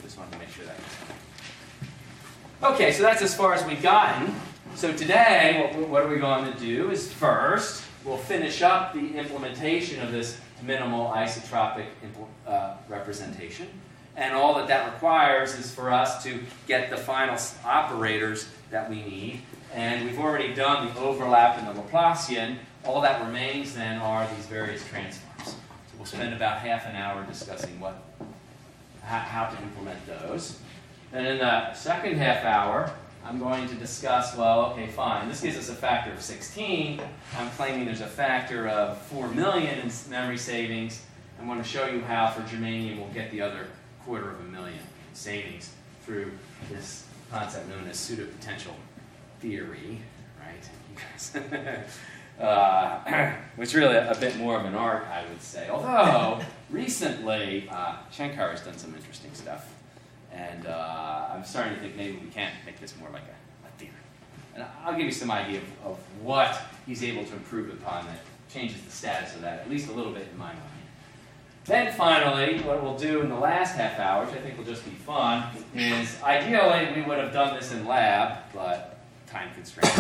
Just wanted to make sure that was fine. Okay, so that's as far as we've gotten. So today, what are we going to do is first, we'll finish up the implementation of this minimal isotropic representation. And all that that requires is for us to get the final operators that we need. And we've already done the overlap and the Laplacian. All that remains then are these various transforms. So we'll spend about half an hour discussing how to implement those. Then in the second half hour, I'm going to discuss, well, okay, fine. This gives us a factor of 16. I'm claiming there's a factor of 4 million in memory savings. I want to show you how for germanium we'll get the other 250,000 savings through this concept known as pseudopotential theory, right? Which really a bit more of an art, I would say. Although, recently, Shankar has done some interesting stuff. And I'm starting to think maybe we can make this more like a theory. And I'll give you some idea of what he's able to improve upon that changes the status of that, at least a little bit in my mind. Then finally, what we'll do in the last half hour, which I think will just be fun, is ideally we would have done this in lab, but time constraints,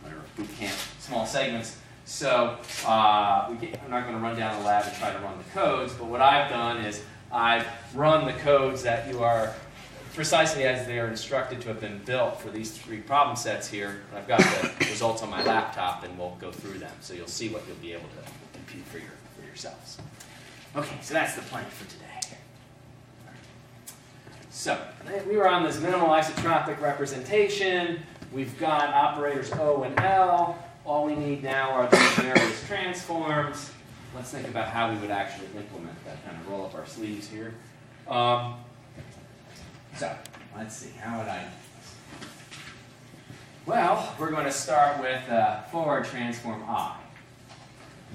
whatever, boot camp, small segments. So I'm not going to run down the lab and try to run the codes, but what I've done is I've run the codes that you are precisely as they are instructed to have been built for these 3 problem sets here. And I've got the results on my laptop, and we'll go through them. So you'll see what you'll be able to compute for yourselves. Okay, so that's the plan for today. So we were on this minimal isotropic representation. We've got operators O and L. All we need now are these various transforms. Let's think about how we would actually implement that, kind of roll up our sleeves here. So, let's see, how would I do this? Well, we're going to start with forward transform I.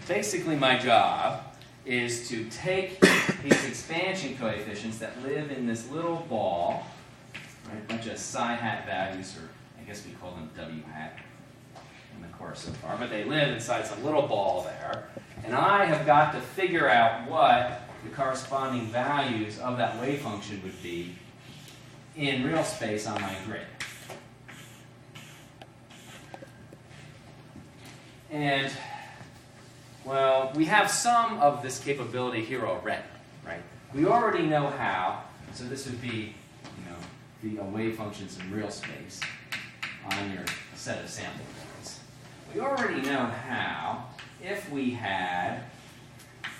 Basically, my job is to take these expansion coefficients that live in this little ball, right, a bunch of psi hat values, or I guess we call them W hat in the course so far, but they live inside some little ball there. And I have got to figure out what the corresponding values of that wave function would be in real space on my grid. And, well, we have some of this capability here already, right? We already know how, so this would be, the wave functions in real space on your set of sample points. We already know how, if we had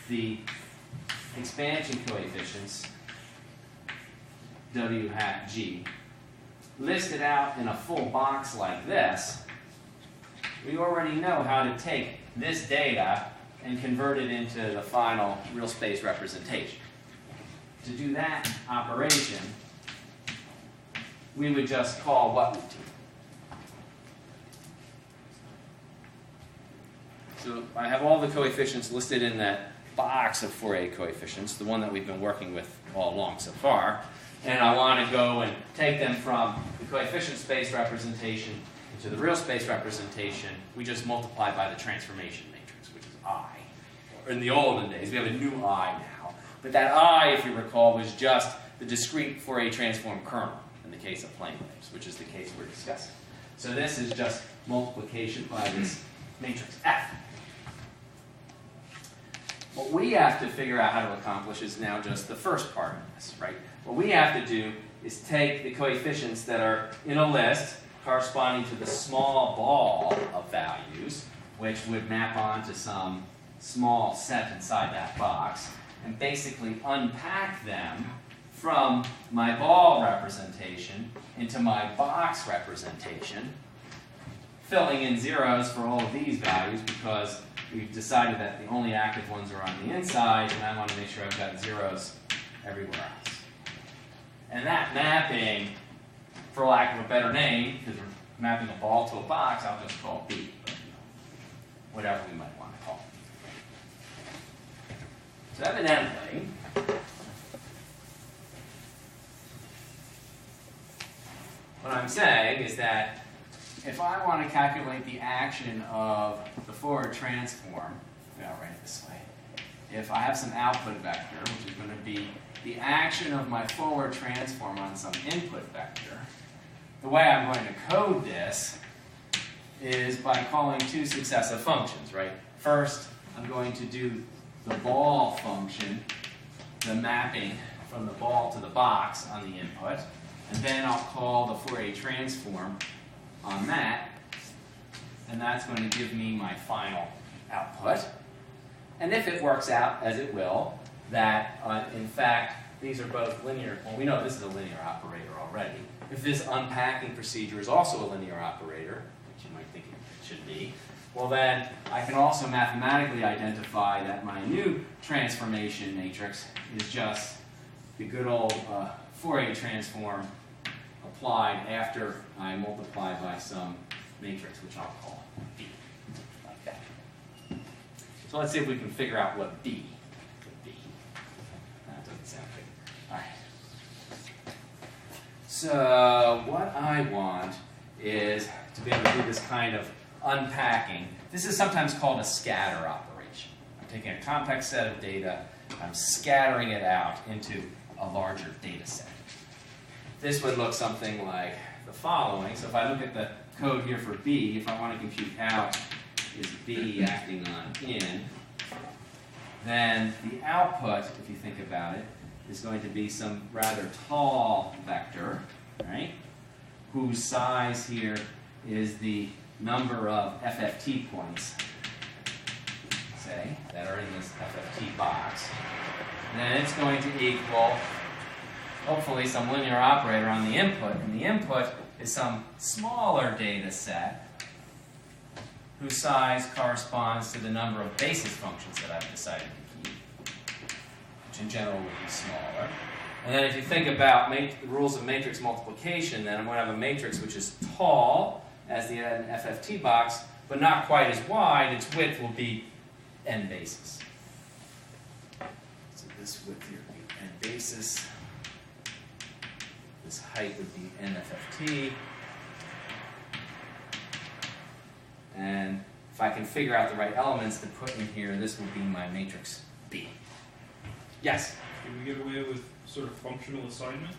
the expansion coefficients, W hat G, listed out in a full box like this, we already know how to take this data and convert it into the final real space representation. To do that operation, we would just call what routine? So I have all the coefficients listed in that box of Fourier coefficients, the one that we've been working with all along so far, and I want to go and take them from the coefficient space representation into the real space representation. We just multiply by the transformation matrix, which is I. In the olden days, we have a new I now, but that I, if you recall, was just the discrete Fourier transform kernel in the case of plane waves, which is the case we're discussing. So this is just multiplication by this matrix F. What we have to figure out how to accomplish is now just the first part of this, right? What we have to do is take the coefficients that are in a list corresponding to the small ball of values, which would map onto some small set inside that box, and basically unpack them from my ball representation into my box representation, filling in zeros for all of these values because we've decided that the only active ones are on the inside, and I want to make sure I've got zeros everywhere else. And that mapping, for lack of a better name, because we're mapping a ball to a box, I'll just call B, but, whatever we might want to call it. So evidently, what I'm saying is that if I want to calculate the action of the forward transform, maybe I'll write it this way. if I have some output vector, which is going to be the action of my forward transform on some input vector, the way I'm going to code this is by calling two successive functions, right? First, I'm going to do the ball function, the mapping from the ball to the box on the input, and then I'll call the Fourier transform on that, and that's going to give me my final output. And if it works out, as it will, that in fact these are both linear, well, we know this is a linear operator already. If this unpacking procedure is also a linear operator, which you might think it should be, well then I can also mathematically identify that my new transformation matrix is just the good old Fourier transform applied after I multiply by some matrix, which I'll call B, like that. So let's see if we can figure out what B would be. That doesn't sound good. All right. So what I want is to be able to do this kind of unpacking. This is sometimes called a scatter operation. I'm taking a compact set of data, I'm scattering it out into a larger data set. This would look something like the following. So if I look at the code here for B, if I want to compute out is B acting on in, then the output, if you think about it, is going to be some rather tall vector, right, whose size here is the number of FFT points, say, that are in this FFT box. And then it's going to equal, hopefully, some linear operator on the input. And the input is some smaller data set whose size corresponds to the number of basis functions that I've decided to keep, which in general would be smaller. And then if you think about the rules of matrix multiplication, then I'm going to have a matrix which is tall as the FFT box, but not quite as wide. Its width will be n basis. So this width here would be n basis. This height would be n FFT. And if I can figure out the right elements to put in here, this will be my matrix B. Yes? Can we get away with sort of functional assignment?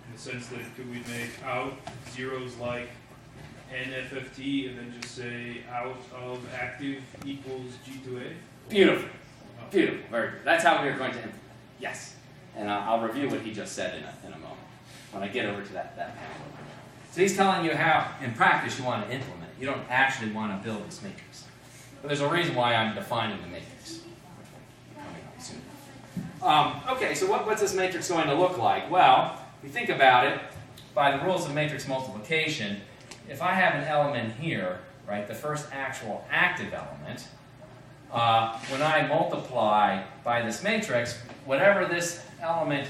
In the sense that could we make out zeros like NFFT and then just say out of active equals G2A? Beautiful. Beautiful. Very good. That's how we are going to implement. Yes. And I'll review what he just said in a moment when I get over to that panel. So he's telling you how, in practice, you want to implement it. You don't actually want to build this matrix. But there's a reason why I'm defining the matrix. Coming up soon. Okay, so what's this matrix going to look like? Well, if you think about it, by the rules of matrix multiplication, if I have an element here, right, the first actual active element, when I multiply by this matrix, whatever this element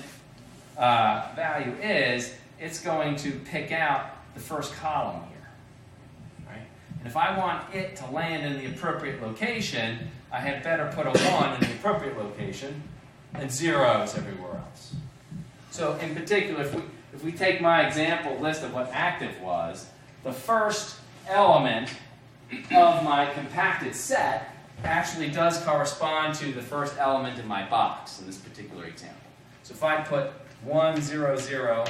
value is, it's going to pick out the first column here. Right? And if I want it to land in the appropriate location, I had better put a 1 in the appropriate location and zeros everywhere else. So in particular, if we take my example list of what active was, the first element of my compacted set actually does correspond to the first element in my box in this particular example. So if I put 1, 0, 0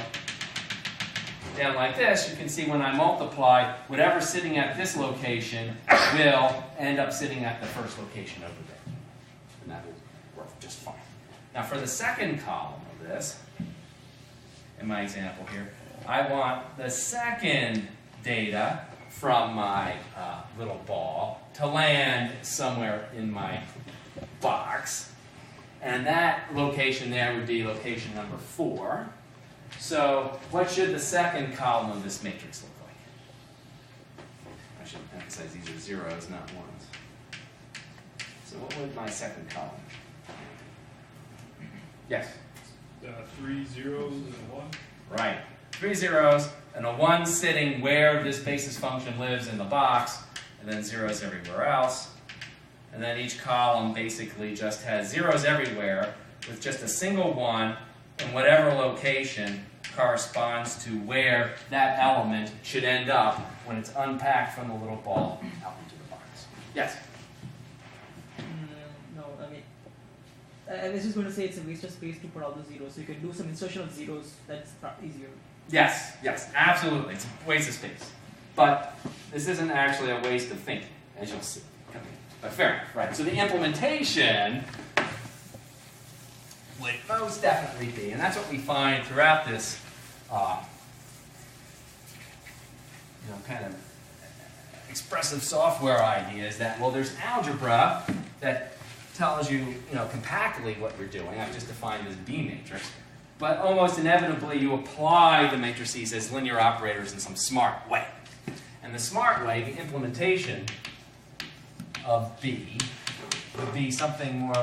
down like this, you can see when I multiply, whatever's sitting at this location will end up sitting at the first location over there. And that will work just fine. Now for the second column of this, in my example here, I want the second data from my little ball to land somewhere in my box. And that location there would be location number 4. So what should the second column of this matrix look like? I should emphasize these are zeros, not ones. So what would my second column be? Yes? 3 zeros and 1? Right. 3 zeros and a 1 sitting where this basis function lives in the box, and then zeros everywhere else. And then each column basically just has zeros everywhere with just a single 1 in whatever location corresponds to where that element should end up when it's unpacked from the little ball out into the box. Yes? No, I mean, I was just going to say it's a waste of space to put all the zeros. So you can do some insertion of zeros. That's easier. Yes, yes, absolutely. It's a waste of space. But this isn't actually a waste of thinking, as you'll see. But fair enough, right? So the implementation would most definitely be, and that's what we find throughout this, kind of expressive software idea, is that, well, there's algebra that tells you, compactly what you're doing. I've just defined this B matrix. But almost inevitably, you apply the matrices as linear operators in some smart way. And the smart way, the implementation of B, would be something more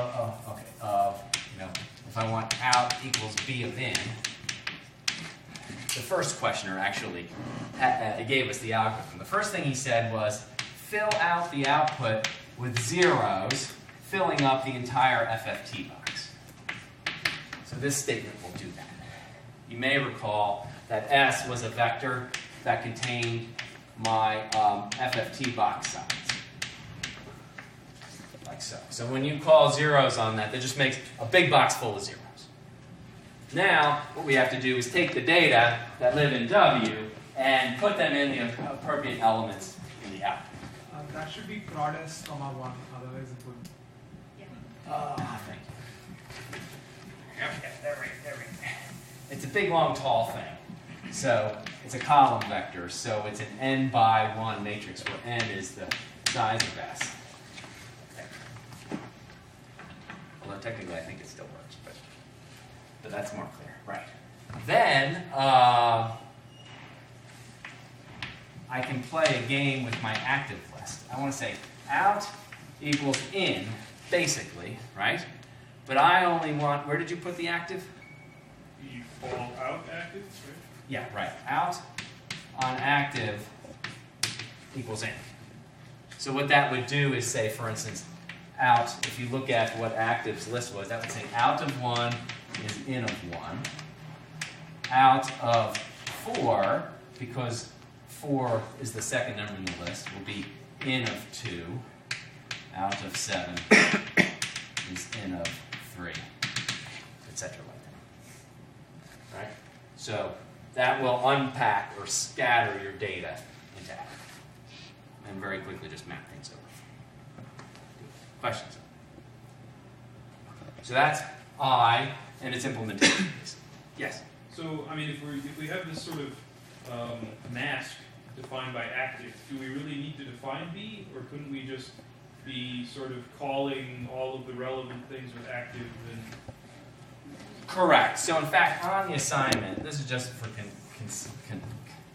if I want out equals B of n. The first questioner actually gave us the algorithm. The first thing he said was, fill out the output with zeros, filling up the entire FFT box. So this statement will do that. You may recall that S was a vector that contained my FFT box size. Like so. So when you call zeros on that, that just makes a big box full of zeros. Now, what we have to do is take the data that live in W and put them in the appropriate elements in the output. That should be prod s, comma 1, otherwise it would. Thank you. Okay, there we go. It's a big, long, tall thing. So it's a column vector, so it's an n by 1 matrix where n is the size of S. Although technically I think it still works, but that's more clear. Right. Then I can play a game with my active list. I want to say out equals in, basically, right? But I only want, where did you put the active? You call out active, right? Yeah, right. Out on active equals in. So what that would do is say, for instance, out, if you look at what active's list was, that would say out of 1 is in of 1. Out of 4, because 4 is the second number in the list, will be in of 2. Out of 7 is in of 3, etc. like that. Right? So that will unpack or scatter your data into active. And very quickly just map things over. Questions? So that's I and its implementation. Yes? So, I mean, if we have this sort of mask defined by active, do we really need to define B, or couldn't we just be sort of calling all of the relevant things with active and... Correct. So in fact, on the assignment, this is just for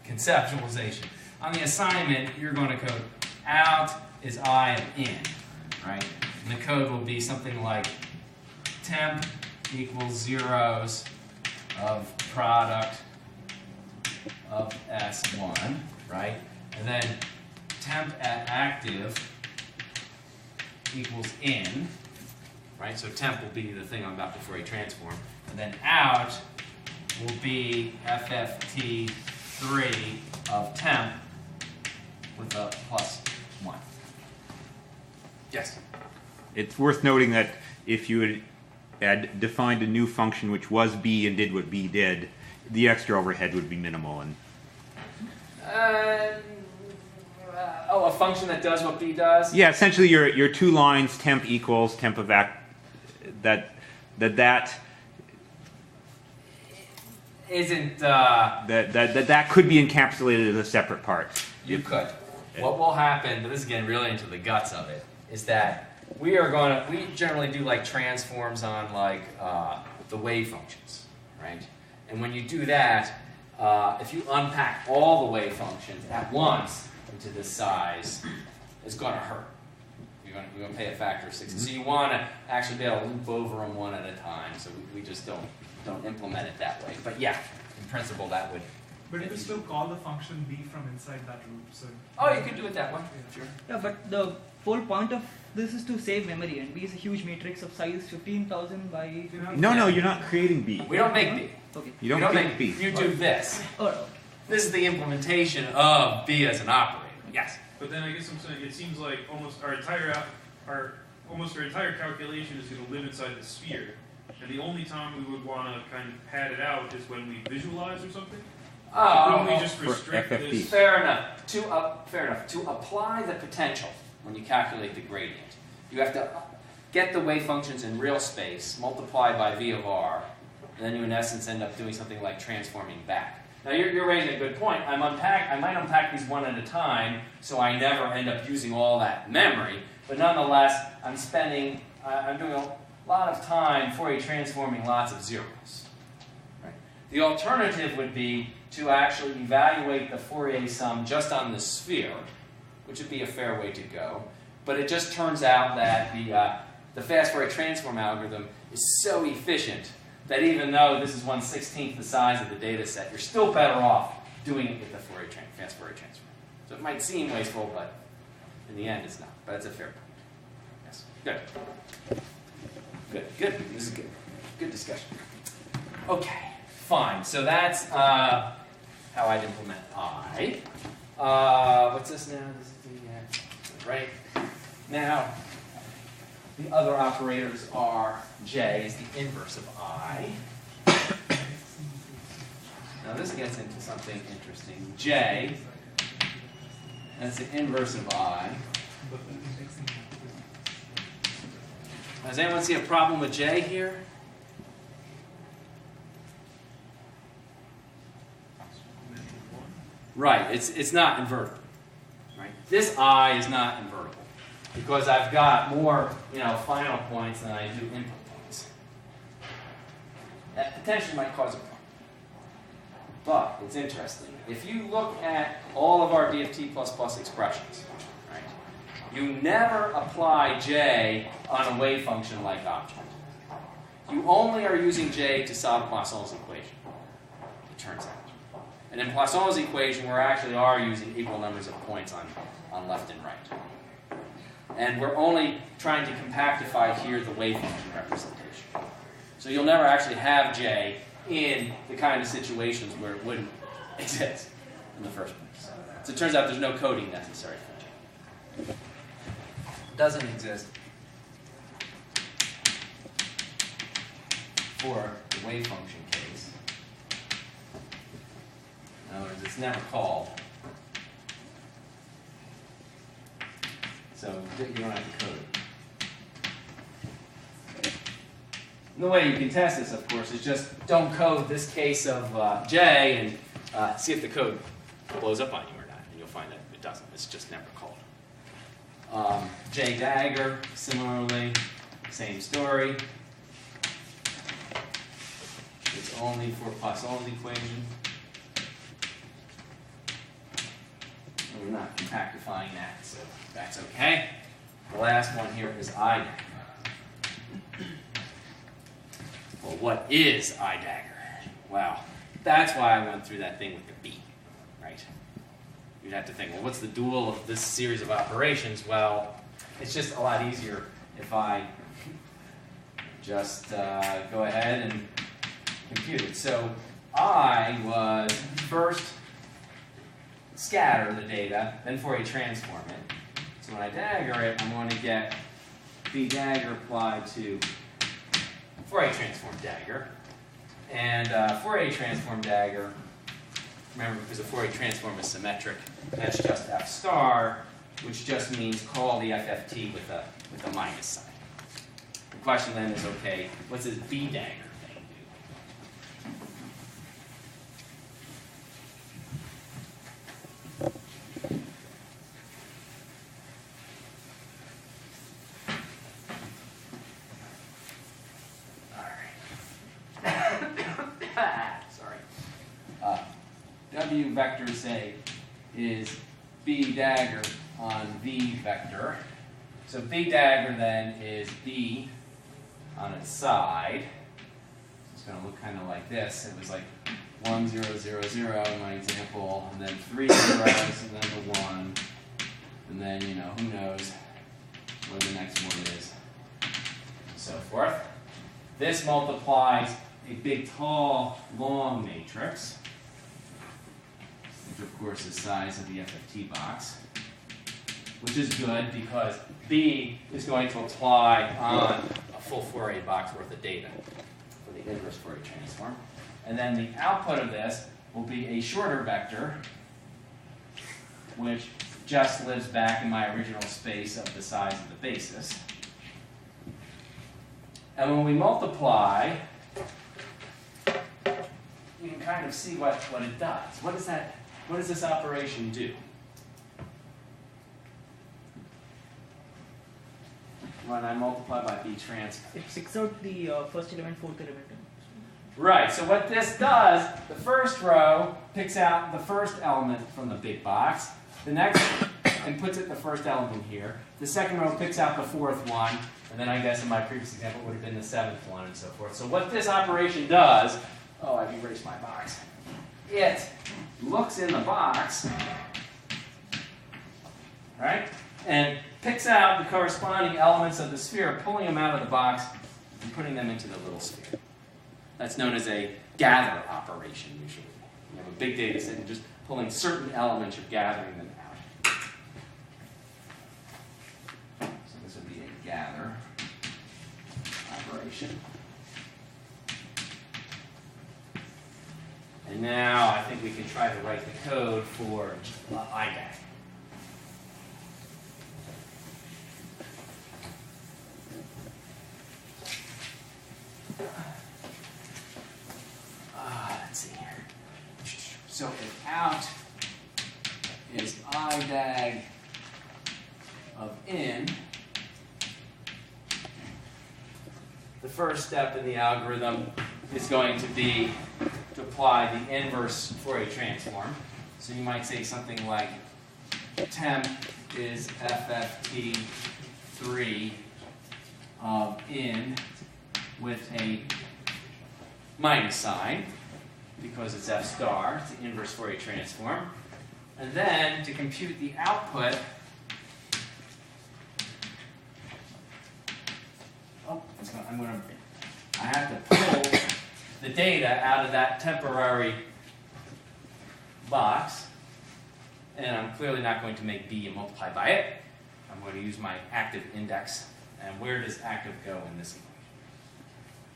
conceptualization. On the assignment, you're going to code out is I of in, right? And the code will be something like temp equals zeros of product of S1, right? And then temp at active equals in, right? So temp will be the thing I'm about to Fourier transform. And then out will be FFT3 of temp with a plus 1. Yes? It's worth noting that if you had defined a new function which was B and did what B did, the extra overhead would be minimal. And a function that does what B does? yeah, essentially your 2 lines temp equals temp of act that isn't that could be encapsulated as a separate part. You could. What will happen, but this is getting really into the guts of it, is that we generally do like transforms on like the wave functions, right? And when you do that, if you unpack all the wave functions at once into this size, it's going to hurt. You're going to pay a factor of 60. So you want to actually be able to loop over them one at a time. So we just don't implement it that way. But yeah, in principle that would. But you still call the function B from inside that loop. So Oh, you can do it that way. Yeah. Sure. Yeah, but the whole point of this is to save memory, and B is a huge matrix of size 15,000 by... No, you're not creating B. We don't make B. Okay. You don't create B. You do this. Oh, okay. This is the implementation of B as an operator. Yes. But then I guess I'm saying it seems like almost our entire almost our entire calculation is going to live inside the sphere. And the only time we would want to kind of pad it out is when we visualize or something. Oh, Couldn't we just for restrict FFT. this? fair enough. Fair enough. To apply the potential when you calculate the gradient, you have to get the wave functions in real space, multiply by v of r, and then you in essence end up doing something like transforming back. Now you're raising a good point. I might unpack these one at a time, so I never end up using all that memory. But nonetheless, I'm doing a lot of time Fourier transforming lots of zeros. Right? The alternative would be to actually evaluate the Fourier sum just on the sphere, which would be a fair way to go. But it just turns out that the fast Fourier transform algorithm is so efficient that even though this is 1/16 the size of the data set, you're still better off doing it with the fast Fourier transform. So it might seem wasteful, but in the end it's not. But it's a fair point. Yes. Good. This is good. Good discussion. Okay, fine. So that's how I'd implement I. What's this now? This is the right. Now, the other operators are J is the inverse of I. Now this gets into something interesting. J, that's the inverse of I. Does anyone see a problem with J here? Right, it's not invertible. Right? This I is not invertible because I've got more, final points than I do input points. That potentially might cause a problem. But it's interesting. If you look at all of our DFT++ expressions, right, you never apply J on a wave function like object. You only are using J to solve Poisson's equation, it turns out. And in Poisson's equation, we actually are using equal numbers of points on left and right. And we're only trying to compactify here the wave function representation. So you'll never actually have J in the kind of situations where it wouldn't exist in the first place. So it turns out there's no coding necessary for J. It doesn't exist for the wave function case. In other words, it's never called. So you don't have to code it. And the way you can test this, of course, is just don't code this case of J and see if the code blows up on you or not. And you'll find that it doesn't. It's just never called. J dagger, similarly, same story. It's only for Poisson's equation. And we're not compactifying that, so that's okay. The last one here is I dagger. Well, what is I dagger? Well, that's why I went through that thing with the B, right? You'd have to think, well, what's the dual of this series of operations? Well, it's just a lot easier if I just go ahead and compute it. So I was first scatter the data, then Fourier transform it. So when I dagger it, I'm going to get B dagger applied to Fourier transform dagger. And Fourier transform dagger, remember, because the Fourier transform is symmetric, that's just F star, which just means call the FFT with a minus sign. The question then is, okay, what's this B dagger thing do? W vector, say, is B dagger on V vector. So B dagger then is B on its side. It's going to look kind of like this. It was like 1, 0, 0, 0 in my example, and then 3 zeros, and then the 1, and then, who knows where the next one is, and so forth. This multiplies a big, tall, long matrix, which of course is the size of the FFT box. which is good because B is going to apply on a full Fourier box worth of data for the inverse Fourier transform. And then the output of this will be a shorter vector, which just lives back in my original space of the size of the basis. And when we multiply, you can kind of see what it does. What does this operation do? When I multiply by B transpose. It picks out the first element, fourth element. Right, so what this does, the first row picks out the first element from the big box, the next, and puts it the first element here. The second row picks out the fourth one, and then I guess in my previous example it would have been the seventh one, and so forth. So what this operation does, oh, I've erased my box. It looks in the box, right, and picks out the corresponding elements of the sphere, pulling them out of the box and putting them into the little sphere. That's known as a gather operation, usually. You have a big data set and just pulling certain elements, you're gathering them out. So this would be a gather operation. And now I think we can try to write the code for IDAC. Let's see here. So if out is IDAG of in, the first step in the algorithm is going to be to apply the inverse Fourier transform. So you might say something like temp is FFT3 of in with a minus sign, because it's F star, it's the inverse Fourier transform. And then to compute the output, I have to pull the data out of that temporary box, and I'm clearly not going to make B and multiply by it. I'm going to use my active index. And where does active go in this equation?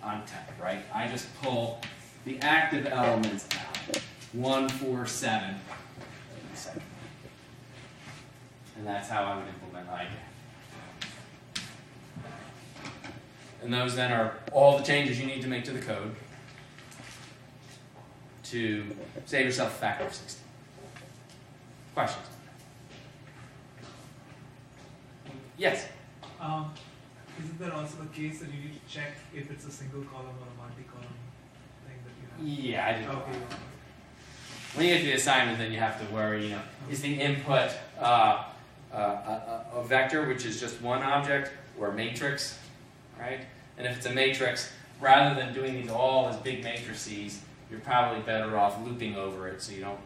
On temp, right? I just pull the active elements out. 1, 4, 7. And that's how I would implement IDAG. And those then are all the changes you need to make to the code to save yourself a factor of 16. Questions? Yes? Isn't there also the case that you need to check if it's a single column or a multi-column thing that you have? Yeah, I didn't. Okay. When you get to the assignment, then you have to worry, is the input a vector, which is just one object, or a matrix, right? And if it's a matrix, rather than doing these all as big matrices, you're probably better off looping over it so you don't,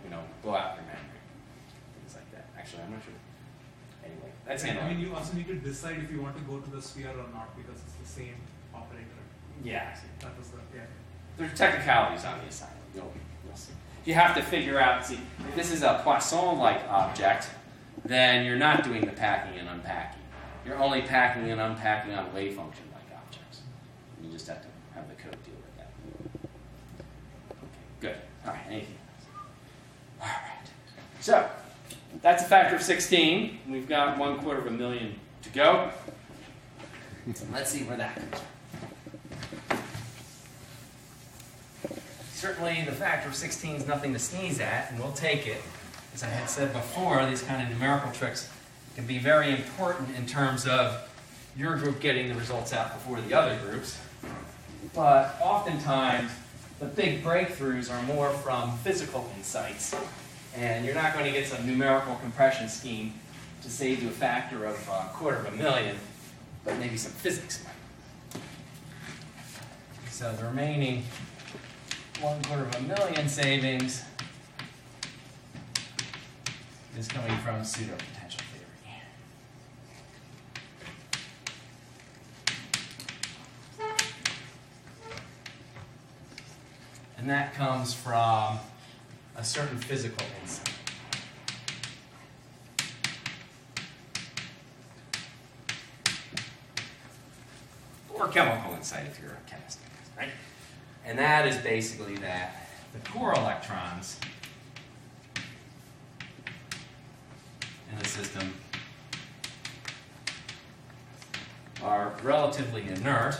blow out your memory. Things like that. Actually, I'm not sure. Anyway, that's handled. I mean, you also need to decide if you want to go to the sphere or not, because it's the same operator. Yeah. That was the, yeah. There's technicalities on the assignment. You'll see. You have to figure out, if this is a Poisson-like object, then you're not doing the packing and unpacking. You're only packing and unpacking on wave function-like objects. You just have to have the code deal with that. Okay, good. All right, anything else? All right. So, that's a factor of 16. We've got 250,000 to go. Let's see where that comes from. Certainly, the factor of 16 is nothing to sneeze at, and we'll take it. As I had said before, these kind of numerical tricks can be very important in terms of your group getting the results out before the other groups. But oftentimes, the big breakthroughs are more from physical insights. And you're not going to get some numerical compression scheme to save you a factor of 250,000, but maybe some physics might. So the remaining 250,000 savings is coming from pseudopotential theory. And that comes from a certain physical insight. or chemical insight if you're a chemist, right? And that is basically that the core electrons in the system are relatively inert.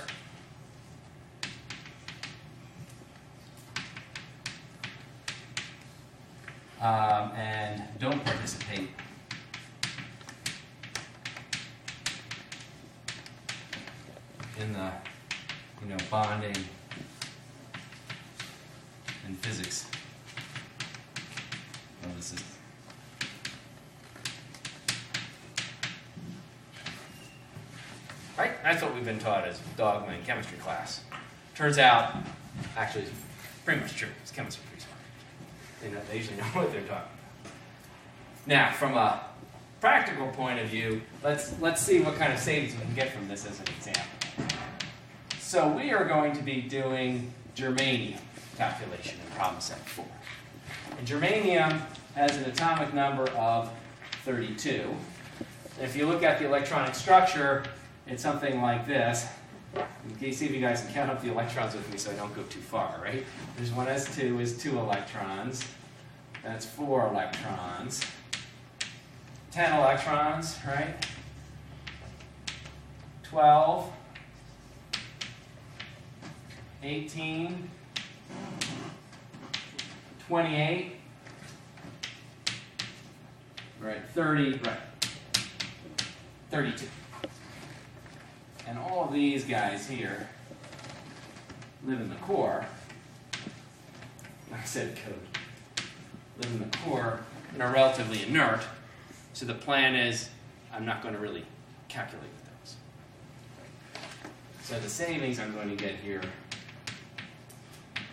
And don't participate in the, bonding and physics of the system. Right? That's what we've been taught as dogma in chemistry class. Turns out, actually, it's pretty much true. It's chemistry pretty smart. They usually know what they're talking about. Now, from a practical point of view, let's see what kind of savings we can get from this as an example. So we are going to be doing germanium calculation in problem set 4. And germanium has an atomic number of 32. And if you look at the electronic structure, it's something like this. Okay, see if you guys can count up the electrons with me so I don't go too far, right? There's 1s2 is 2 electrons. That's 4 electrons. 10 electrons, right? 12. 18. 28. Right, 30, right. 32. And all of these guys here live in the core. I said code. Live in the core and are relatively inert. So the plan is I'm not going to really calculate with those. So the savings I'm going to get here,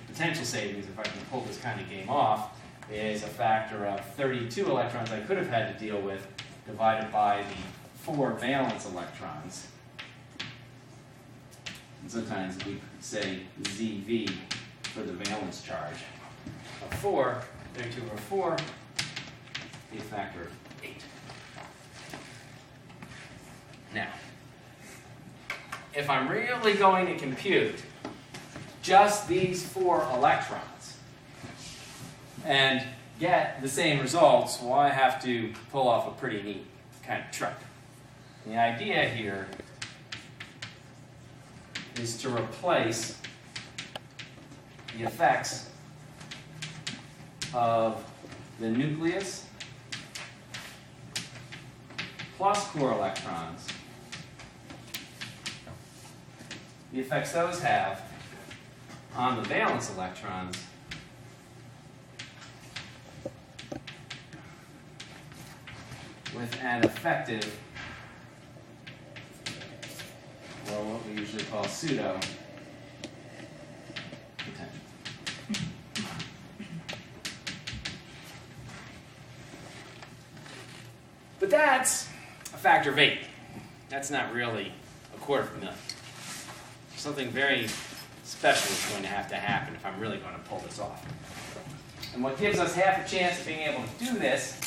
potential savings, if I can pull this kind of game off, is a factor of 32 electrons I could have had to deal with divided by the 4 valence electrons. And sometimes we say ZV for the valence charge of 4, 32 over 4, be a factor of 8. Now, if I'm really going to compute just these 4 electrons and get the same results, well, I have to pull off a pretty neat kind of trick. The idea here is to replace the effects of the nucleus plus core electrons, the effects those have on the valence electrons with an effective, or what we usually call pseudo potential. But that's a factor of 8. That's not really a quarter of a million. Something very special is going to happen if I'm really going to pull this off. And what gives us half a chance of being able to do this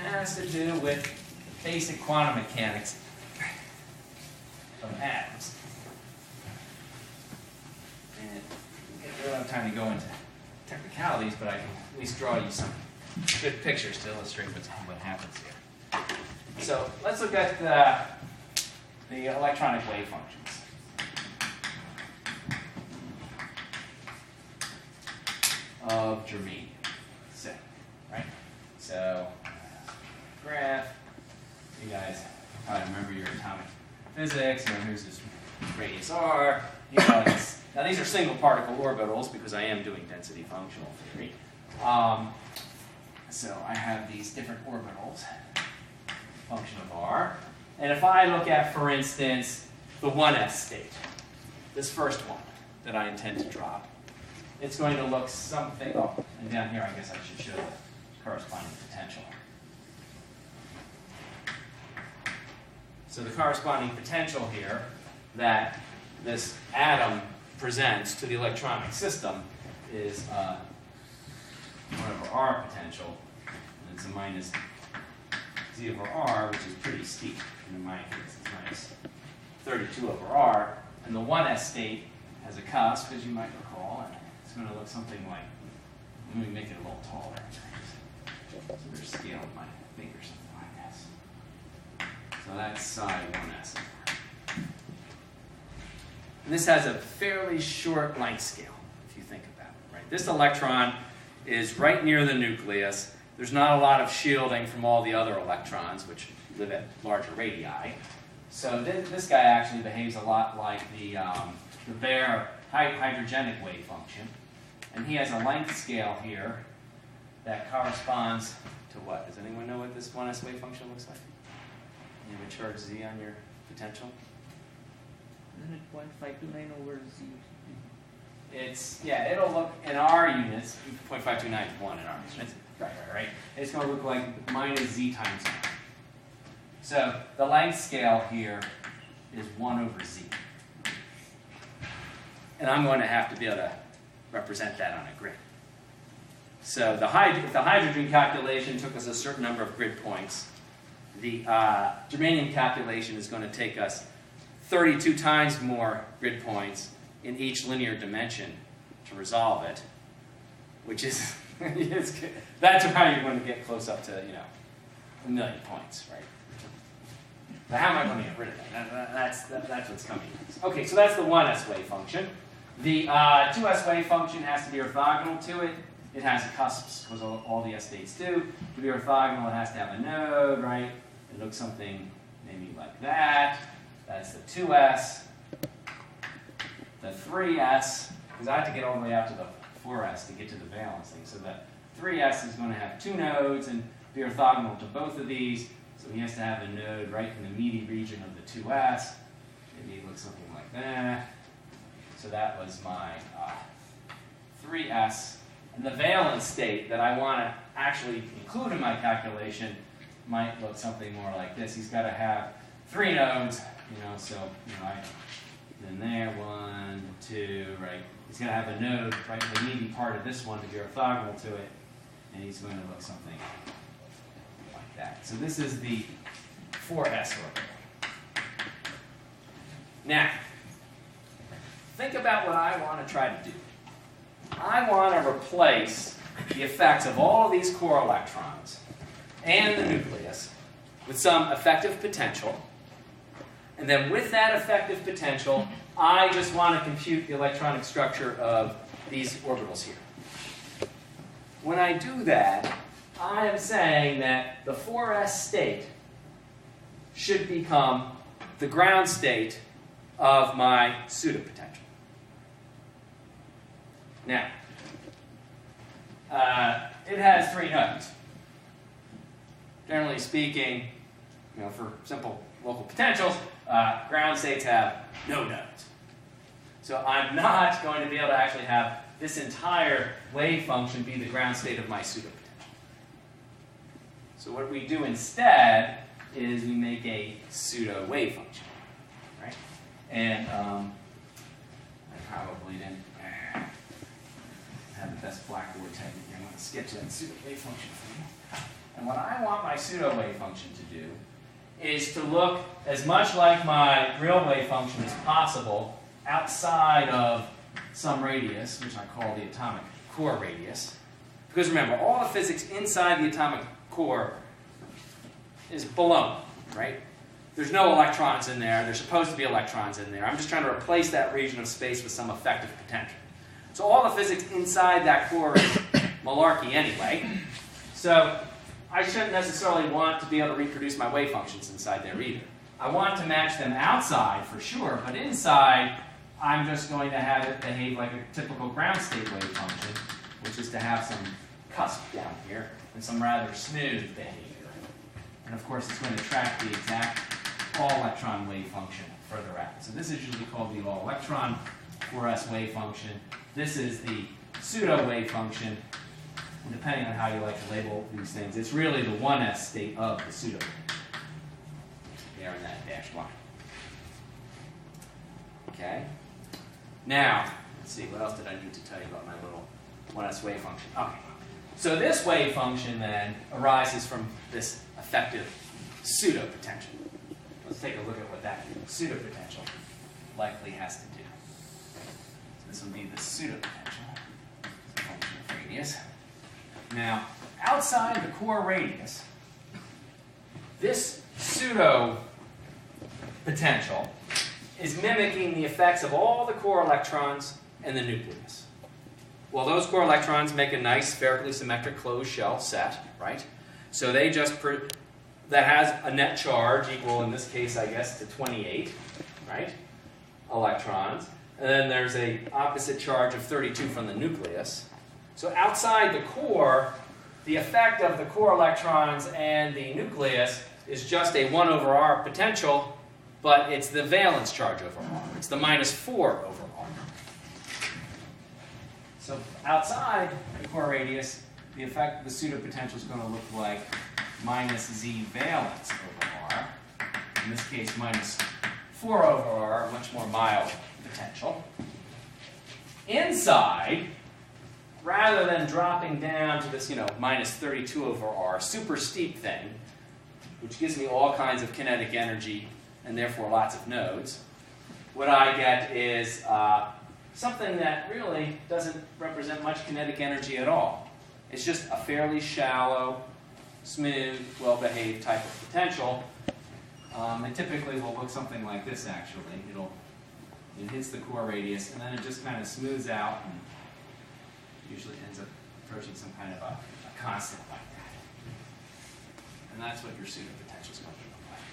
has to do with basic quantum mechanics of atoms. And we don't have time to go into technicalities, but I can at least draw you some good pictures to illustrate what happens here. So let's look at the electronic wave functions. Of germanium, say, right? So, graph, you guys probably remember your atomic physics, here's this radius r, now these are single particle orbitals because I am doing density functional theory. So I have these different orbitals, function of r, and if I look at, for instance, the 1s state, this first one that I intend to drop, it's going to look something, and down here I guess I should show the corresponding potential. So the corresponding potential here that this atom presents to the electronic system is 1 over r potential, and it's a minus z over r, which is pretty steep. And in my case, it's minus 32 over R, and the 1s state has a cusp, as you might recall, and it's going to look something like, let me make it a little taller. So there's scale of my finger, something like this. So that's psi 1s. And this has a fairly short length scale, if you think about it. Right? This electron is right near the nucleus. There's not a lot of shielding from all the other electrons, which live at larger radii. So this guy actually behaves a lot like the bare hydrogenic wave function. And he has a length scale here that corresponds to what? Does anyone know what this 1s wave function looks like? You have a charge z on your potential? Isn't it 0.529 over z? It's, yeah, it'll look, in our units, 0.529 to 1 in our units. Right. It's going to look like minus z times 1. So the length scale here is 1 over z. And I'm going to have to be able to represent that on a grid. So if the hydrogen calculation took us a certain number of grid points, the germanium calculation is going to take us 32 times more grid points in each linear dimension to resolve it, which is, that's how you're going to get close up to, 1 million points, right? But how am I going to get rid of that? That's what's coming next. Okay, so that's the 1s wave function. The 2s wave function has to be orthogonal to it. It has cusps, because all the s states do. To be orthogonal, it has to have a node, right? It looks something maybe like that. That's the 2s. The 3s, because I have to get all the way out to the 4s to get to the valence thing. So the 3s is going to have 2 nodes and be orthogonal to both of these. So he has to have a node right in the meaty region of the 2s. Maybe it looks something like that. So that was my 3s. And the valence state that I want to actually include in my calculation might look something more like this. He's got to have 3 nodes, then there, 1, 2, right? He's going to have a node right in the meaty part of this one to be orthogonal to it, and he's going to look something like that. So this is the 4s orbital. Now, think about what I want to try to do. I want to replace the effects of all of these core electrons and the nucleus with some effective potential. And then with that effective potential, I just want to compute the electronic structure of these orbitals here. When I do that, I am saying that the 4s state should become the ground state of my pseudopotential. Now, it has 3 nodes. Generally speaking, for simple local potentials, ground states have no nodes. So I'm not going to be able to actually have this entire wave function be the ground state of my pseudopotential. So what we do instead is we make a pseudo wave function, right? And I probably didn't have the best blackboard technique. I'm going to sketch that pseudo wave function for you. And what I want my pseudo wave function to do is to look as much like my real wave function as possible outside of some radius, which I call the atomic core radius. Because remember, all the physics inside the atomic core is baloney, right? There's no electrons in there. There's supposed to be electrons in there. I'm just trying to replace that region of space with some effective potential. So all the physics inside that core is malarkey anyway. So I shouldn't necessarily want to be able to reproduce my wave functions inside there either. I want to match them outside for sure, but inside I'm just going to have it behave like a typical ground state wave function, which is to have some cusp down here and some rather smooth behavior. And of course it's going to track the exact all-electron wave function further out. So this is usually called the all-electron 4s wave function. This is the pseudo wave function. And depending on how you like to label these things, it's really the 1s state of the pseudo. There in that dashed line. Okay. Now, let's see, what else did I need to tell you about my little 1s wave function? Okay. So this wave function then arises from this effective pseudo potential. Let's take a look at what that pseudopotential likely has to do. So this will be the pseudopotential, function of radius. Now, outside the core radius, this pseudopotential is mimicking the effects of all the core electrons in the nucleus. Well, those core electrons make a nice spherically symmetric closed shell set, right? So they just that has a net charge equal, in this case, I guess, to 28, right? Electrons. And then there's a opposite charge of 32 from the nucleus. So outside the core, the effect of the core electrons and the nucleus is just a 1 over r potential, but it's the valence charge over r. It's the -4 over r. So outside the core radius, the effect of the pseudopotential is going to look like minus z valence over r. In this case, -4 over r, much more mild potential. Inside, rather than dropping down to this, -32 over r, super steep thing, which gives me all kinds of kinetic energy and therefore lots of nodes, what I get is something that really doesn't represent much kinetic energy at all. It's just a fairly shallow, smooth, well-behaved type of potential. It typically will look something like this, actually. It hits the core radius, and then it just kind of smooths out and usually ends up approaching some kind of a constant like that. And that's what your pseudopotential is going to look like.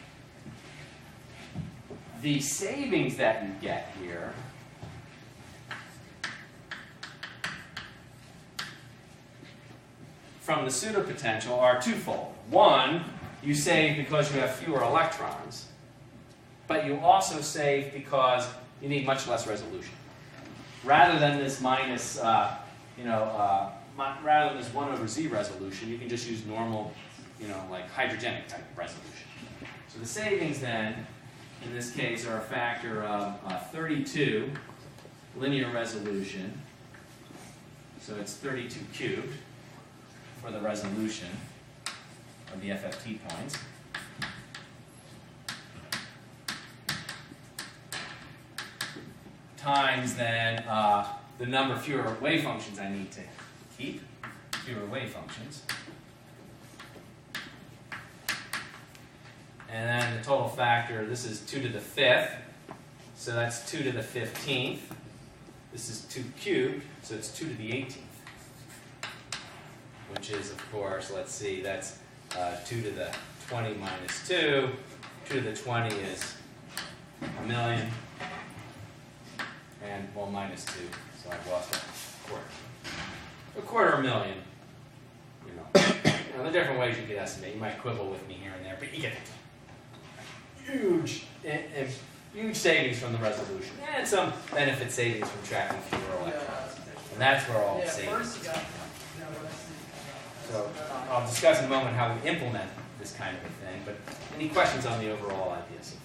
The savings that you get here from the pseudopotential are twofold. One, you save because you have fewer electrons, but you also save because you need much less resolution. Rather than this rather than this 1 over z resolution, you can just use normal, like hydrogenic type of resolution. So the savings then, in this case, are a factor of 32 linear resolution. So it's 32 cubed for the resolution of the FFT points. Times then the number of fewer wave functions I need to keep, fewer wave functions. And then the total factor, this is 2 to the 5th, so that's 2 to the 15th. This is 2 cubed, so it's 2 to the 18th. Which is, of course, let's see, that's 2 to the 20 minus 2. 2 to the 20 is 1,000,000. And, well, minus 2, so I've lost a quarter. 250,000. The different ways you could estimate. You might quibble with me here and there, but you get it. Huge savings from the resolution, and some benefit savings from tracking fewer electrons. And that's where all the savings come. So I'll discuss in a moment how we implement this kind of a thing, but any questions on the overall idea so far?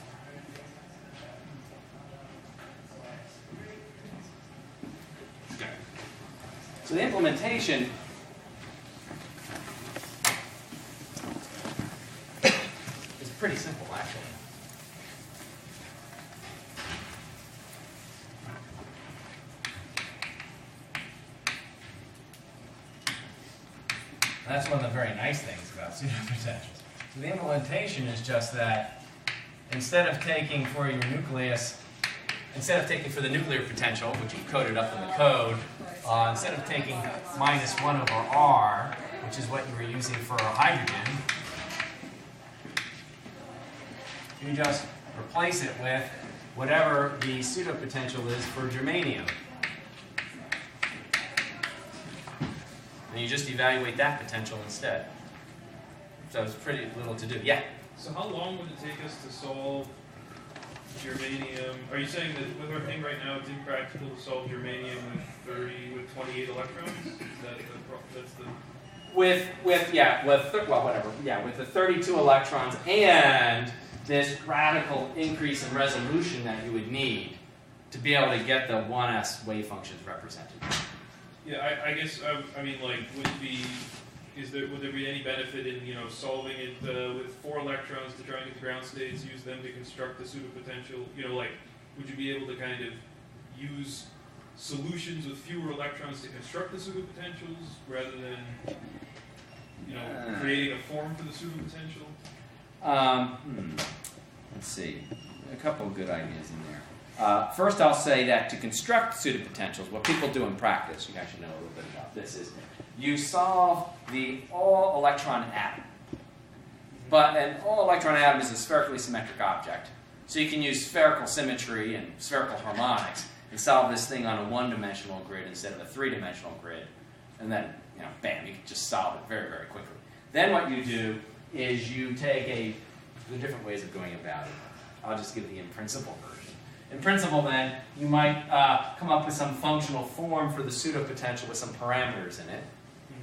Okay. So the implementation is pretty simple, actually. That's one of the very nice things about pseudopotentials. So the implementation is just that instead of taking for your nucleus, instead of taking for the nuclear potential, which you've coded up in the code, instead of taking -1 over r, which is what you were using for hydrogen, you just replace it with whatever the pseudopotential is for germanium. And you just evaluate that potential instead. So it's pretty little to do. Yeah? So how long would it take us to solve germanium? Are you saying that with our thing right now, it's impractical to solve germanium with 28 electrons? That's the with the 32 electrons and this radical increase in resolution that you would need to be able to get the 1s wave functions represented. Yeah, I guess, I mean, like, would it be would there be any benefit in solving it with 4 electrons to try and get the ground states, use them to construct the pseudopotential? Like would you be able to kind of use solutions with fewer electrons to construct the pseudopotentials rather than creating a form for the pseudopotential? Let's see, a couple of good ideas in there. First, I'll say that to construct pseudopotentials, what people do in practice, you actually know a little bit about this, is you solve the all-electron atom. But an all-electron atom is a spherically symmetric object. So you can use spherical symmetry and spherical harmonics and solve this thing on a one-dimensional grid instead of a three-dimensional grid. And then, bam, you can just solve it very, very quickly. Then what you do is you take the different ways of going about it. I'll just give the in-principle version. In principle, then, you might come up with some functional form for the pseudopotential with some parameters in it,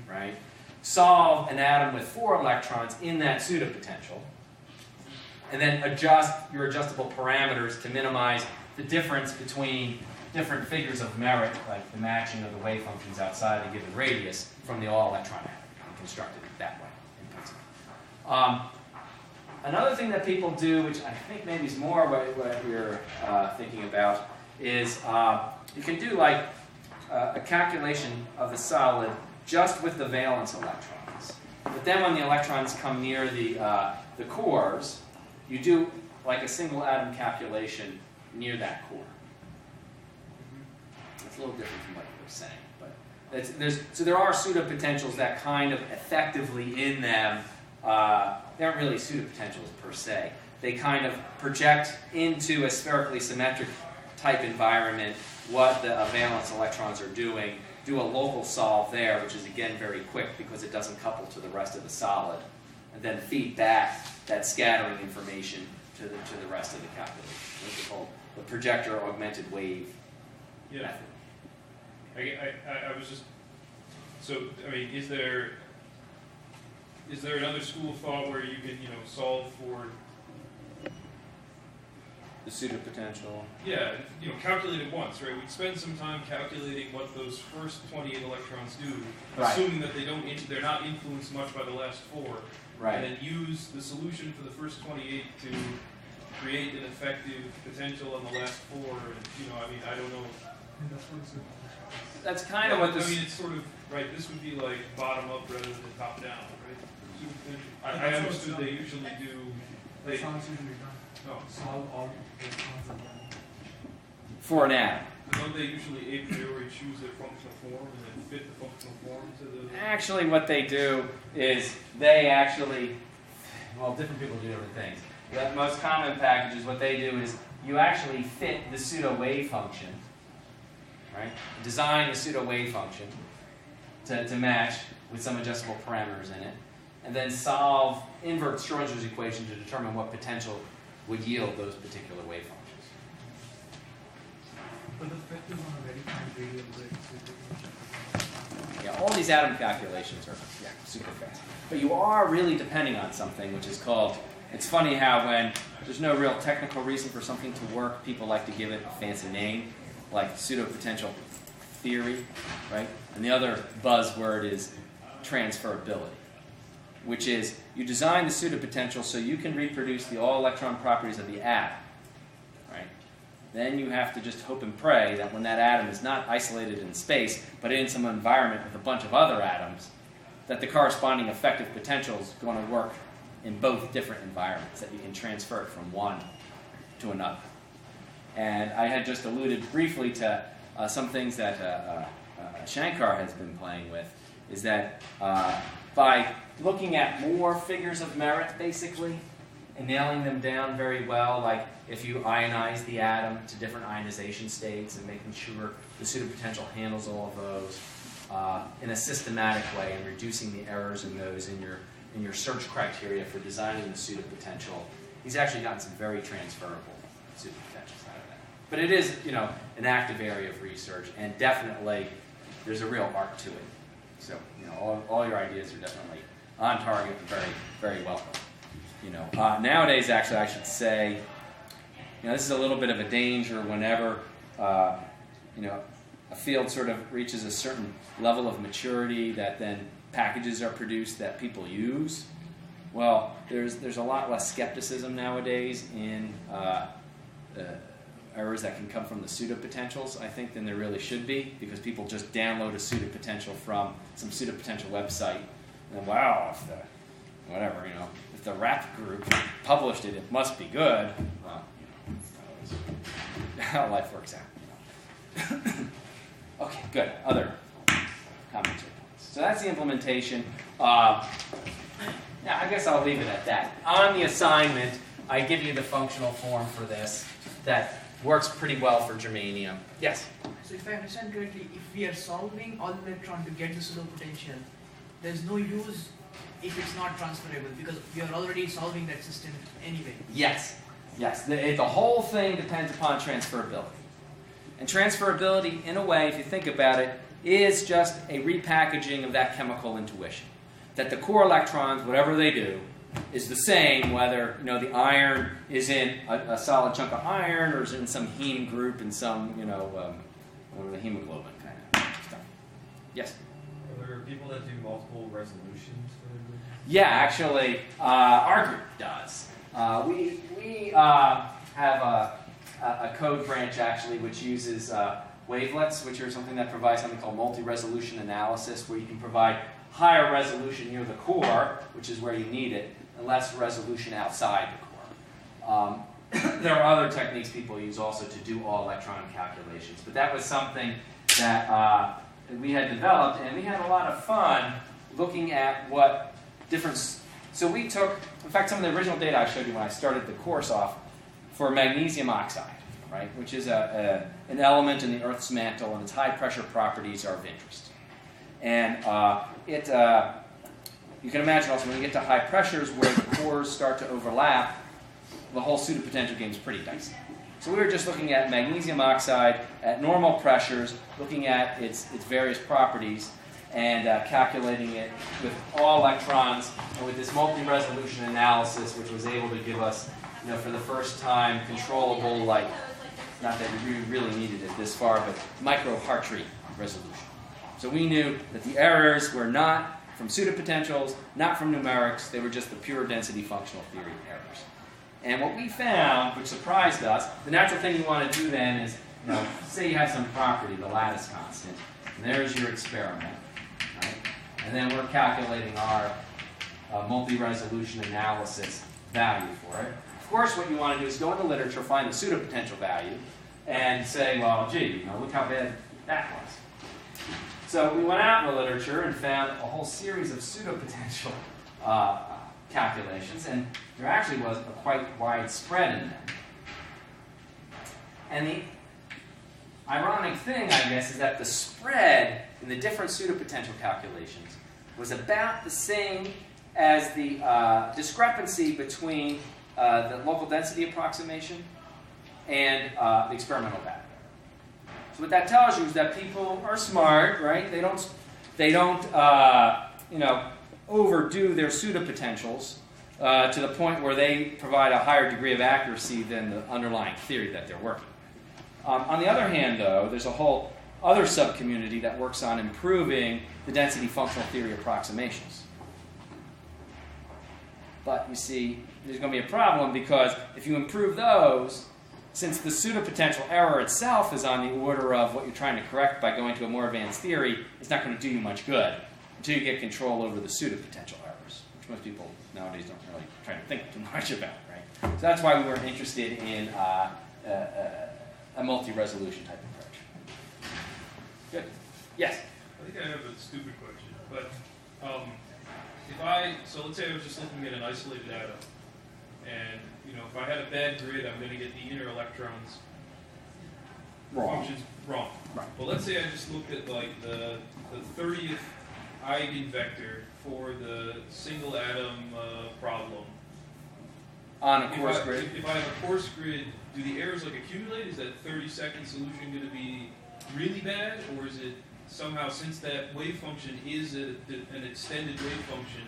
right? Solve an atom with 4 electrons in that pseudopotential, and then adjust your adjustable parameters to minimize the difference between different figures of merit, like the matching of the wave functions outside a given radius from the all-electron atom, and construct it that way, in principle. Another thing that people do, which I think maybe is more what we're thinking about, is you can do like a calculation of the solid just with the valence electrons. But then when the electrons come near the cores, you do like a single atom calculation near that core. It's a little different from what you were saying, but so there are pseudopotentials that kind of effectively in them, they aren't really pseudopotentials per se. They kind of project into a spherically symmetric type environment what the valence electrons are doing, do a local solve there, which is again very quick because it doesn't couple to the rest of the solid, and then feed back that scattering information to the rest of the calculation. This is called the projector augmented wave method. I was just is there another school of thought where you can solve for the pseudopotential? Yeah, calculate it once, right? We'd spend some time calculating what those first 28 electrons do, right, assuming that they're not influenced much by the last 4, right, and then use the solution for the first 28 to create an effective potential on the last 4. And I don't know. That's kind of what this. It's sort of right. This would be like bottom up rather than top down, right? I understood they usually do. That's how it's usually done. No. Solve all electrons and then. For an atom. Don't they usually a priori choose their functional form and then fit the functional form to the... Actually, what they do is they actually, different people do different things. The most common packages, what they do is you actually fit the pseudo wave function, right? Design a pseudo wave function to match with some adjustable parameters in it, and then invert Schrodinger's equation to determine what potential would yield those particular wave functions. But the fit is on a very fine radial grid, so Yeah, all these atom calculations are super fast. But you are really depending on something which is called, it's funny how when there's no real technical reason for something to work, people like to give it a fancy name, like pseudopotential theory, right? And the other buzzword is transferability, which is you design the pseudopotential so you can reproduce the all-electron properties of the atom, right? Then you have to just hope and pray that when that atom is not isolated in space, but in some environment with a bunch of other atoms, that the corresponding effective potential is going to work in both different environments, that you can transfer it from one to another. And I had just alluded briefly to some things that Shankar has been playing with, is that by looking at more figures of merit, basically, and nailing them down very well, like if you ionize the atom to different ionization states and making sure the pseudopotential handles all of those in a systematic way and reducing the errors in those in your search criteria for designing the pseudopotential, he's actually gotten some very transferable pseudopotentials out of that. But it is, an active area of research, and definitely there's a real art to it. So, all your ideas are definitely on target and very, very welcome. Nowadays, actually, I should say, this is a little bit of a danger whenever, a field sort of reaches a certain level of maturity that then packages are produced that people use, well, there's a lot less skepticism nowadays in errors that can come from the pseudopotentials, I think, than there really should be, because people just download a pseudopotential from some pseudopotential website, and wow, if the rap group published it, it must be good. Well, that's how life works out. Okay, good. Other comments or points. So that's the implementation. Yeah, I guess I'll leave it at that. On the assignment, I give you the functional form for this that works pretty well for germanium. Yes? So if I understand correctly, if we are solving all electron to get the pseudopotential, there's no use if it's not transferable, because we are already solving that system anyway. Yes. Yes. The whole thing depends upon transferability. And transferability, in a way, if you think about it, is just a repackaging of that chemical intuition. That the core electrons, whatever they do, is the same whether the iron is in a solid chunk of iron or is in some heme group in some the hemoglobin kind of stuff. Yes. Are there people that do multiple resolutions for their group? Yeah, actually, our group does. We have a code branch actually which uses wavelets, which are something that provides something called multi-resolution analysis, where you can provide higher resolution near the core, which is where you need it, and less resolution outside the core. There are other techniques people use also to do all electron calculations, but that was something that we had developed, and we had a lot of fun looking at what different... So we took, in fact, some of the original data I showed you when I started the course off for magnesium oxide, right, which is an element in the Earth's mantle, and its high pressure properties are of interest. And you can imagine also when you get to high pressures where the cores start to overlap, the whole pseudopotential game is pretty dicey. So we were just looking at magnesium oxide at normal pressures, looking at its various properties, and calculating it with all electrons, and with this multi-resolution analysis, which was able to give us, for the first time, controllable, not that we really needed it this far, but micro-Hartree resolution. So we knew that the errors were not from pseudopotentials, not from numerics, they were just the pure density functional theory errors. And what we found, which surprised us, the natural thing you want to do then is, say you have some property, the lattice constant, and there's your experiment, right? And then we're calculating our multi-resolution analysis value for it. Of course, what you want to do is go into literature, find the pseudopotential value, and say, well, gee, look how bad that was. So we went out in the literature and found a whole series of pseudopotential calculations, and there actually was a quite wide spread in them. And the ironic thing, I guess, is that the spread in the different pseudopotential calculations was about the same as the discrepancy between the local density approximation and the experimental value. So what that tells you is that people are smart, right? They don't overdo their pseudopotentials to the point where they provide a higher degree of accuracy than the underlying theory that they're working with. On the other hand, though, there's a whole other subcommunity that works on improving the density functional theory approximations. But you see, there's going to be a problem, because if you improve those, since the pseudopotential error itself is on the order of what you're trying to correct by going to a more advanced theory, it's not going to do you much good until you get control over the pseudopotential errors, which most people nowadays don't really try to think too much about, right? So that's why we were interested in a multi-resolution type approach. Good. Yes? I think I have a stupid question, but so let's say I was just looking at an isolated atom, and if I had a bad grid, I'm going to get the inner electrons functions wrong. Right. But let's say I just looked at the 30th eigenvector for the single atom problem. On a coarse grid? If I have a coarse grid, do the errors accumulate? Is that 30-second solution going to be really bad, or is it somehow, since that wave function is an extended wave function,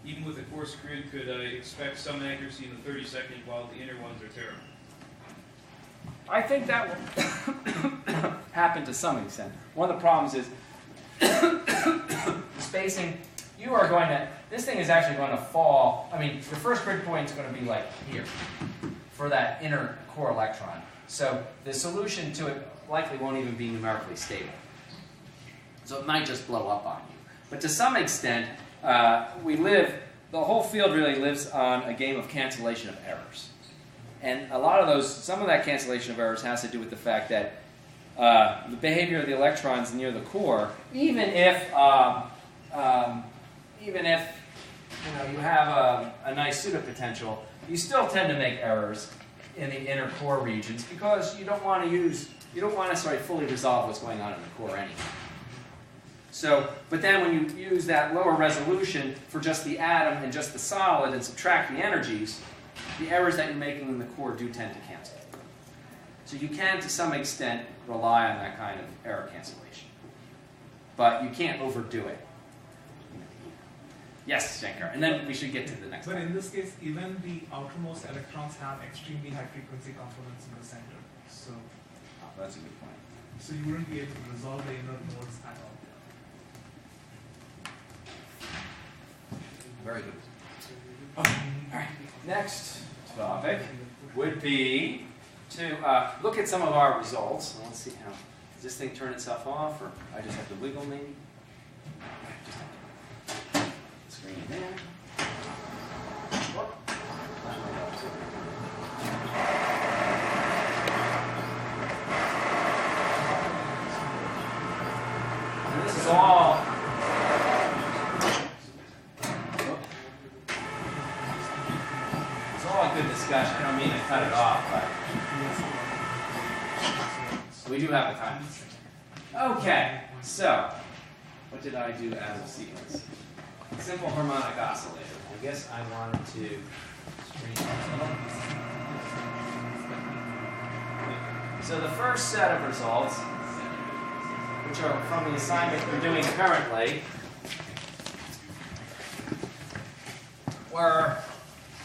even with a coarse grid, could I expect some accuracy in the 30-second while the inner ones are terrible? I think that will happen to some extent. One of the problems is the spacing you are going to, this thing is actually going to fall, I mean, your first grid point is going to be like here for that inner core electron. So the solution to it likely won't even be numerically stable. So it might just blow up on you. But to some extent, the whole field really lives on a game of cancellation of errors. And a lot of those, some of that cancellation of errors has to do with the fact that the behavior of the electrons near the core, even if you have a nice pseudopotential, you still tend to make errors in the inner core regions because you don't want to fully resolve what's going on in the core anyway. So, but then when you use that lower resolution for just the atom and just the solid and subtract the energies, the errors that you're making in the core do tend to cancel. So you can, to some extent, rely on that kind of error cancellation. But you can't overdo it. Yes, Shankar. And then we should get to the next But one. in this case, even the outermost electrons have extremely high frequency components in the center. So, That's a good point. so you wouldn't be able to resolve the inner modes at all. Very good. Okay. All right. Next topic would be to look at some of our results. Let's see how. Does this thing turn itself off, or I just have to wiggle maybe? Just have to screen it in. Whoop. And this is all. It's all a good discussion. I don't mean to cut it off, but we do have the time. Okay, so what did I do as a sequence? Simple harmonic oscillator. I guess I wanted to screen. So the first set of results, which are from the assignment we're doing currently, were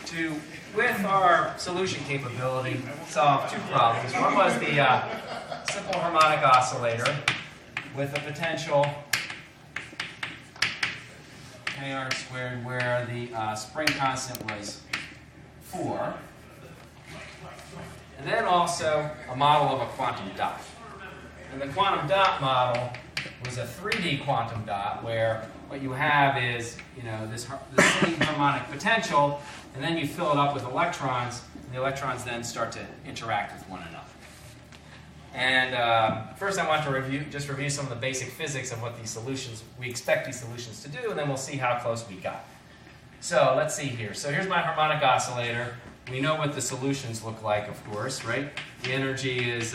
to, with our solution capability, solve two problems. One was the simple harmonic oscillator with a potential kr squared where the spring constant was 4. And then also a model of a quantum dot. And the quantum dot model was a 3D quantum dot where what you have is, this same harmonic potential, and then you fill it up with electrons, and the electrons then start to interact with one another. And first I want to review some of the basic physics of what we expect these solutions to do, and then we'll see how close we got. So let's see here. So here's my harmonic oscillator. We know what the solutions look like, of course, right? The energy is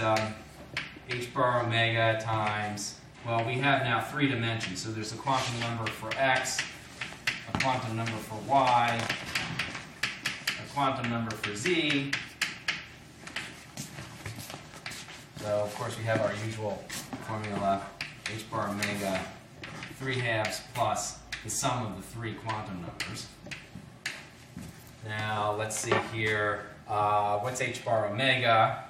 h bar omega times, well, we have now 3 dimensions. So there's a quantum number for x, a quantum number for y, a quantum number for z. So, of course, we have our usual formula, h bar omega 3/2 plus the sum of the 3 quantum numbers. Now, let's see here. What's h bar omega?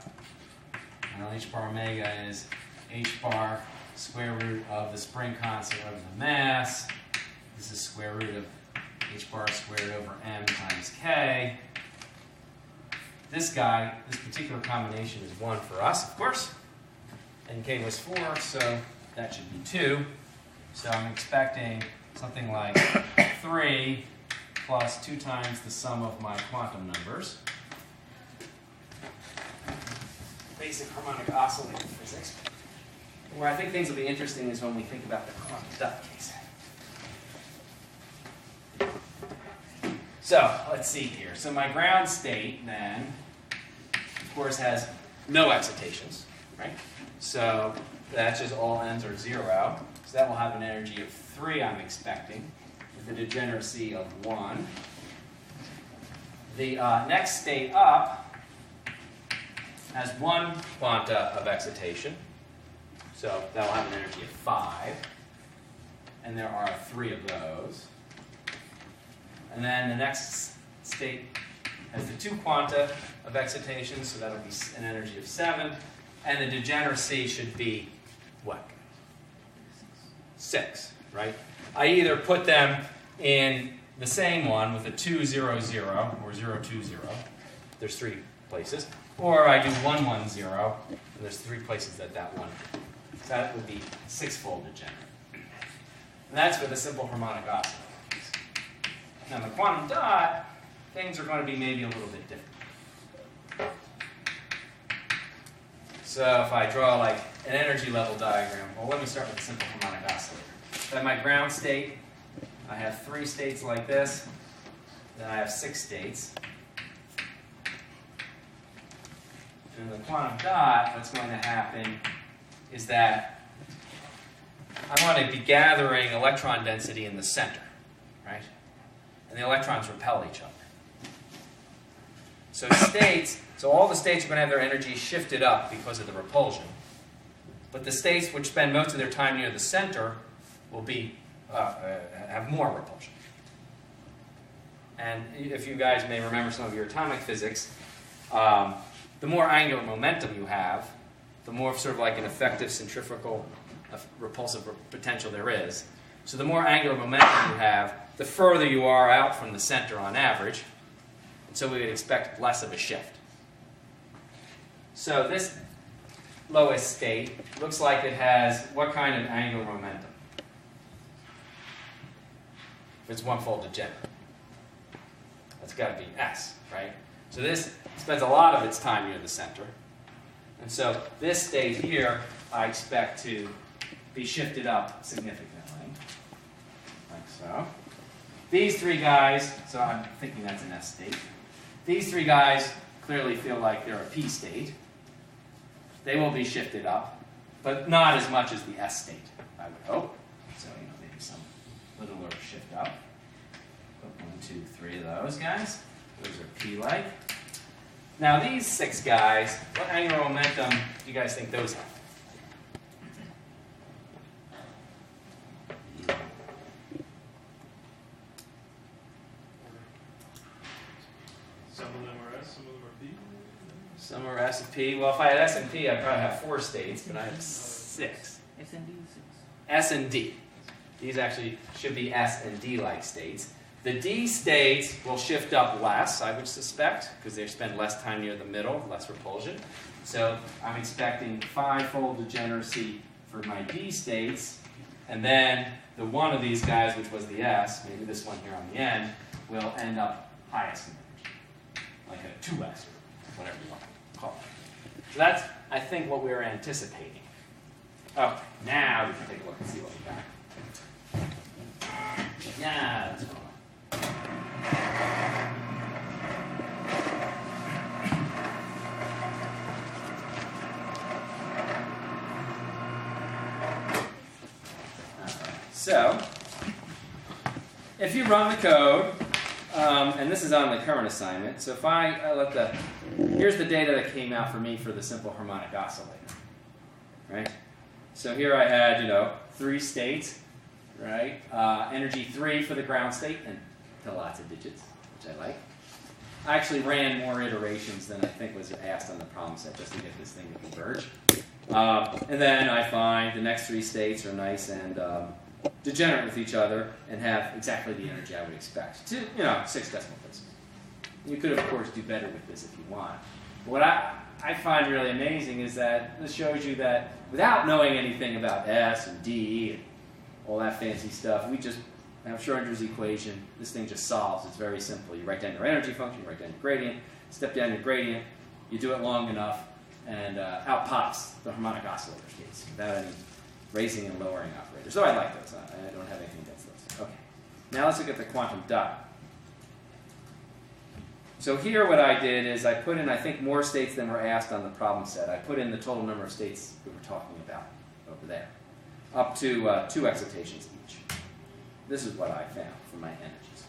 Well, h bar omega is h bar square root of the spring constant over the mass. This is square root of h bar squared over m times k. This particular combination is 1 for us, of course. And k was 4, so that should be 2. So I'm expecting something like 3 plus 2 times the sum of my quantum numbers. Basic harmonic oscillator physics. Where I think things will be interesting is when we think about the quantum dot case. So, let's see here. So my ground state, then, of course, has no excitations, right? So that's just all n's are 0. So that will have an energy of 3, I'm expecting, with a degeneracy of 1. The next state up has 1 quanta of excitation. So that will have an energy of 5. And there are 3 of those. And then the next state has the 2 quanta of excitation, so that'll be an energy of 7. And the degeneracy should be what? 6, right? I either put them in the same one with a 2, 0, 0, or 0, 2, 0. There's 3 places. Or I do 1, 1, 0, and there's 3 places that one. So that would be 6-fold degenerate. And that's for the simple harmonic oscillator. Now, in the quantum dot, things are going to be maybe a little bit different. So if I draw like an energy level diagram, well, let me start with a simple harmonic oscillator. I have my ground state. I have 3 states like this. Then I have 6 states. And in the quantum dot, what's going to happen is that I want to be gathering electron density in the center, right? And the electrons repel each other. So so all the states are going to have their energy shifted up because of the repulsion. But the states which spend most of their time near the center will have more repulsion. And if you guys may remember some of your atomic physics, the more angular momentum you have, the more sort of like an effective centrifugal repulsive potential there is. So the more angular momentum you have, the further you are out from the center on average. And so we would expect less of a shift. So this lowest state looks like it has what kind of angular momentum? If it's one-fold degenerate. That's got to be S, right? So this spends a lot of its time near the center. And so this state here, I expect to be shifted up significantly, like so. These 3 guys, so I'm thinking that's an S state. These 3 guys clearly feel like they're a P state. They will be shifted up, but not as much as the S state, I would hope. So, maybe some littler shift up. Put 1, 2, 3 of those guys. Those are P-like. Now these 6 guys, what angular momentum do you guys think those have? Some of them are S, some of them are P. Some are S and P. Well, if I had S and P, I'd probably have 4 states, but I have 6. S and D is 6. S and D. These actually should be S and D-like states. The D states will shift up less, I would suspect, because they spend less time near the middle, less repulsion. So I'm expecting 5-fold degeneracy for my D states, and then the one of these guys, which was the S, maybe this one here on the end, will end up highest in energy, like a 2S or whatever you want to call it. So that's, I think, what we're anticipating. Oh, now we can take a look and see what we got. Yeah, that's cool. So, if you run the code, and this is on the current assignment, so if I here's the data that came out for me for the simple harmonic oscillator, right? So here I had, 3 states, right? Energy 3 for the ground state, and to lots of digits, which I like. I actually ran more iterations than I think was asked on the problem set just to get this thing to converge. And then I find the next 3 states are nice and degenerate with each other and have exactly the energy I would expect. 6 decimal places. You could, of course, do better with this if you want. But what I find really amazing is that this shows you that without knowing anything about S and D and all that fancy stuff, we just have Schrodinger's equation. This thing just solves. It's very simple. You write down your energy function, you write down your gradient, step down your gradient, you do it long enough, and out pops the harmonic oscillator states without any raising and lowering operators. So I like those. I don't have anything against those. Okay. Now let's look at the quantum dot. So here what I did is I put in, I think, more states than were asked on the problem set. I put in the total number of states we were talking about over there, up to 2 excitations each. This is what I found for my energies.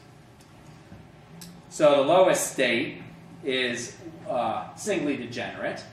So the lowest state is singly degenerate.